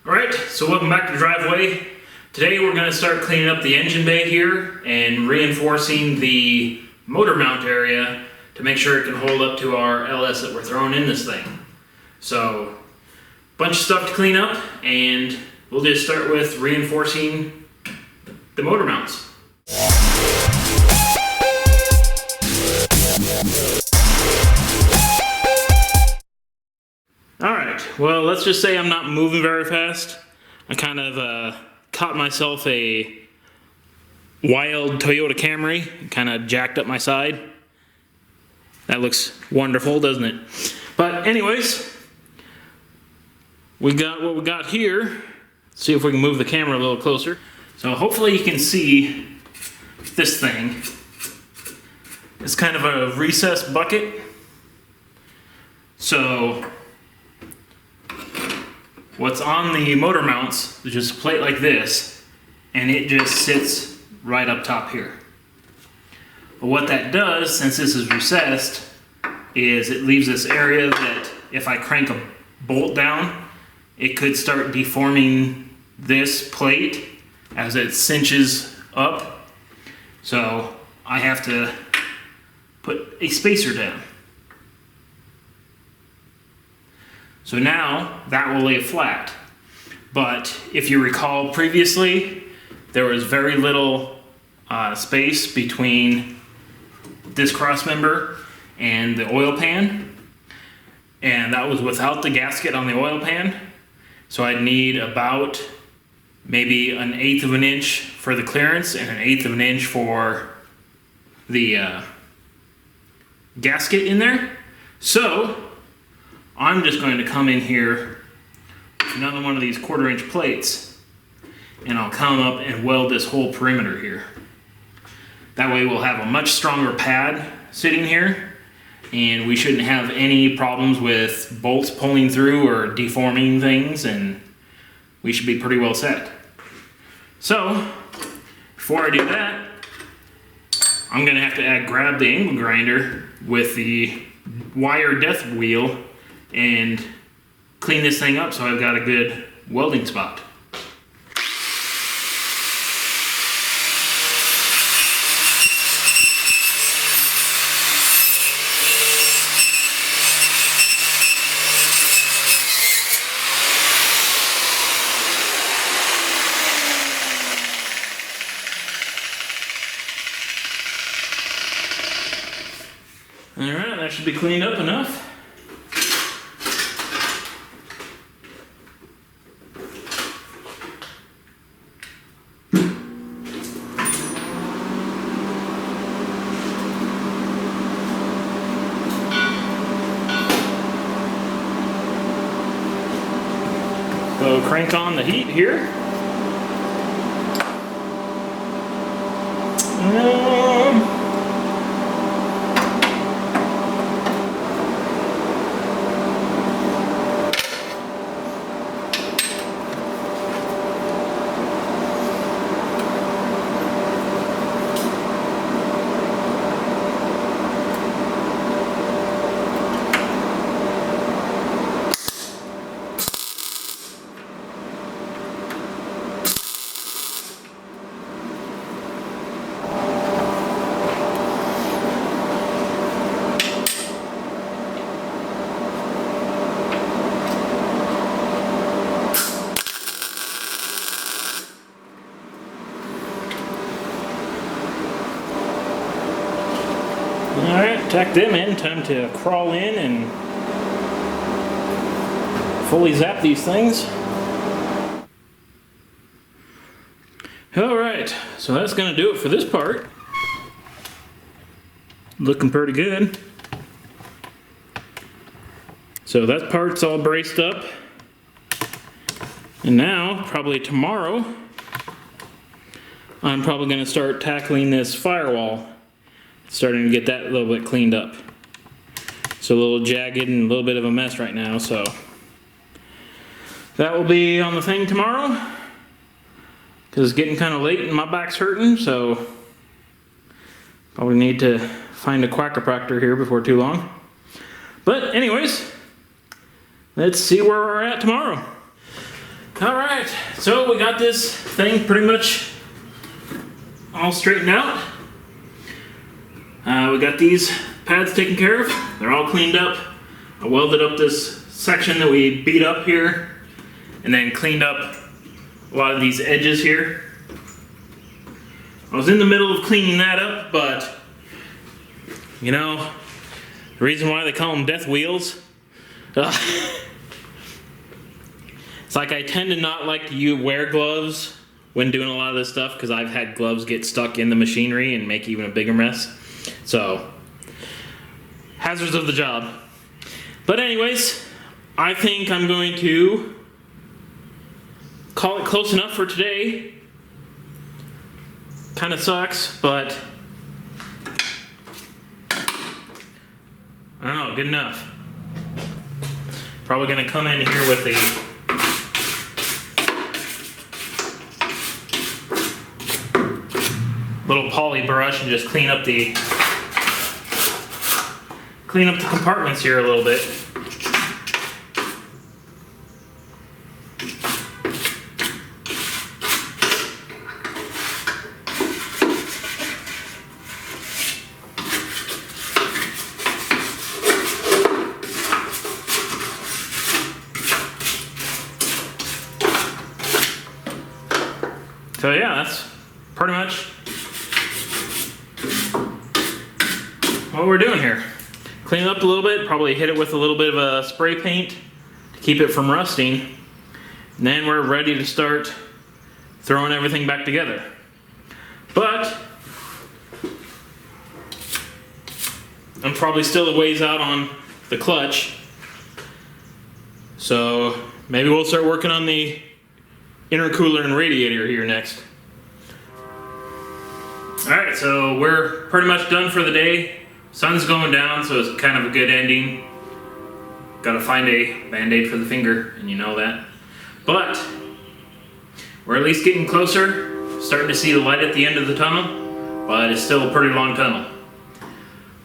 Alright, so welcome back to the driveway. Today we're going to start cleaning up the engine bay here and reinforcing the motor mount area to make sure it can hold up to our LS that we're throwing in this thing. So, bunch of stuff to clean up, and we'll just start with reinforcing the motor mounts. Alright, well, let's just say I'm not moving very fast. I kind of caught myself a wild Toyota Camry, kind of jacked up my side. That looks wonderful, doesn't it? But anyways, we got what we got here. Let's see if we can move the camera a little closer. So hopefully you can see this thing. It's kind of a recessed bucket. So what's on the motor mounts is just a plate like this, and it just sits right up top here. But what that does, since this is recessed, is it leaves this area that if I crank a bolt down, it could start deforming this plate as it cinches up. So I have to put a spacer down. So now that will lay flat. But if you recall previously, there was very little space between this cross member and the oil pan, and that was without the gasket on the oil pan. So I'd need about maybe 1/8 of an inch for the clearance and 1/8 of an inch for the gasket in there. So I'm just going to come in here with another one of these 1/4 inch plates, and I'll come up and weld this whole perimeter here. That way we'll have a much stronger pad sitting here, and we shouldn't have any problems with bolts pulling through or deforming things, and we should be pretty well set. So before I do that, I'm going to have to grab the angle grinder with the wire death wheel and clean this thing up so I've got a good welding spot. Alright, that should be cleaned up enough. So crank on the heat here. Alright, tack them in. Time to crawl in and fully zap these things. Alright, so that's going to do it for this part. Looking pretty good. So that part's all braced up. And now, probably tomorrow, I'm probably going to start tackling this firewall. Starting to get that a little bit cleaned up. It's a little jagged and a little bit of a mess right now, so that will be on the thing tomorrow, because it's getting kind of late and my back's hurting, so probably need to find a quackopractor here before too long. But anyways, let's see where we're at tomorrow. All right, so we got this thing pretty much all straightened out. We got these pads taken care of. They're all cleaned up. I welded up this section that we beat up here and then cleaned up a lot of these edges here. I was in the middle of cleaning that up, but you know, the reason why they call them death wheels, it's like I tend to not like to wear gloves when doing a lot of this stuff because I've had gloves get stuck in the machinery and make even a bigger mess. So, hazards of the job. But anyways, I think I'm going to call it close enough for today. Kind of sucks, but I don't know, good enough. Probably gonna come in here with a little poly brush and just clean up the compartments here a little bit. So yeah, that's pretty much what we're doing here. Clean it up a little bit, probably hit it with a little bit of a spray paint to keep it from rusting. And then we're ready to start throwing everything back together. But I'm probably still a ways out on the clutch. So maybe we'll start working on the intercooler and radiator here next. Alright, so we're pretty much done for the day. Sun's going down, so it's kind of a good ending. Gotta find a band-aid for the finger, and you know that. But we're at least getting closer, starting to see the light at the end of the tunnel, but it's still a pretty long tunnel.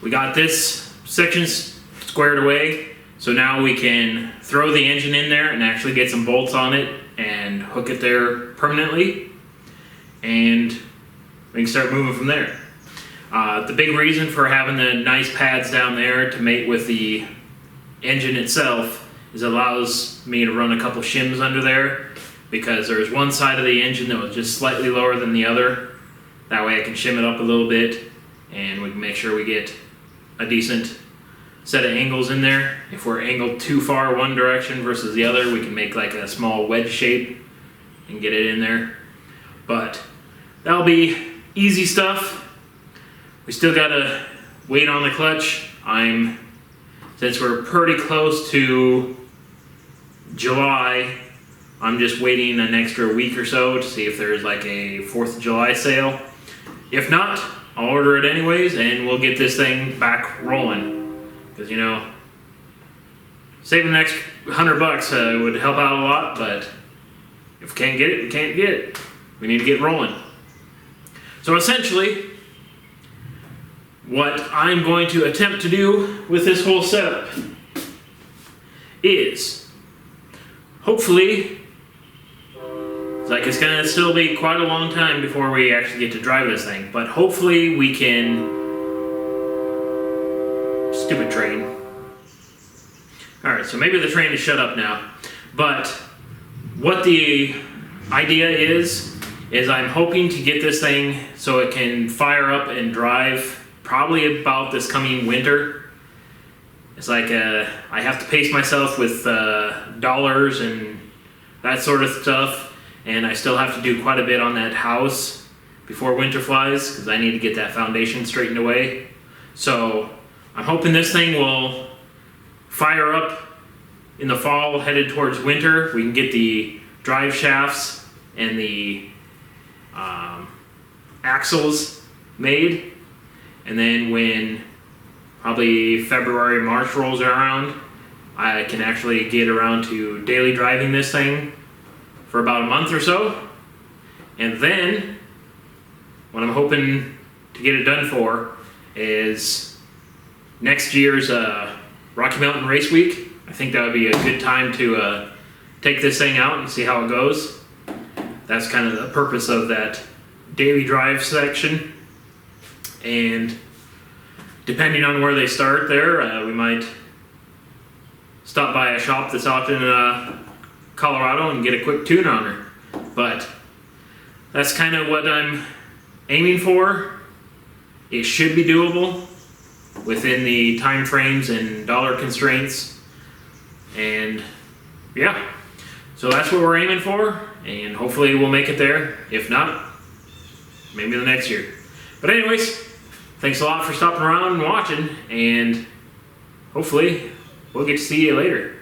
We got this section squared away, so now we can throw the engine in there and actually get some bolts on it and hook it there permanently, and we can start moving from there. The big reason for having the nice pads down there to mate with the engine itself is it allows me to run a couple shims under there, because there's one side of the engine that was just slightly lower than the other. That way I can shim it up a little bit and we can make sure we get a decent set of angles in there. If we're angled too far one direction versus the other, we can make like a small wedge shape and get it in there. But that'll be easy stuff. We still gotta wait on the clutch. Since we're pretty close to July, I'm just waiting an extra week or so to see if there's like a 4th of July sale. If not, I'll order it anyways and we'll get this thing back rolling. Because, you know, saving an extra $100 would help out a lot, but if we can't get it, we can't get it. We need to get rolling. So essentially, what I'm going to attempt to do with this whole setup is, hopefully, like it's gonna still be quite a long time before we actually get to drive this thing, but hopefully we can. Stupid train. Alright, so maybe the train is shut up now. But what the idea is I'm hoping to get this thing so it can fire up and drive probably about this coming winter. It's like I have to pace myself with dollars and that sort of stuff, and I still have to do quite a bit on that house before winter flies because I need to get that foundation straightened away. So I'm hoping this thing will fire up in the fall, headed towards winter. We can get the drive shafts and the axles made, and then when probably February, March rolls around, I can actually get around to daily driving this thing for about a month or so. And then what I'm hoping to get it done for is next year's Rocky Mountain Race Week. I think that would be a good time to take this thing out and see how it goes. That's kind of the purpose of that daily drive section. And depending on where they start there, we might stop by a shop that's out in Colorado and get a quick tune on her. But that's kind of what I'm aiming for. It should be doable within the time frames and dollar constraints. And yeah, so that's what we're aiming for, and hopefully we'll make it there. If not, maybe the next year. But anyways, thanks a lot for stopping around and watching, and hopefully we'll get to see you later.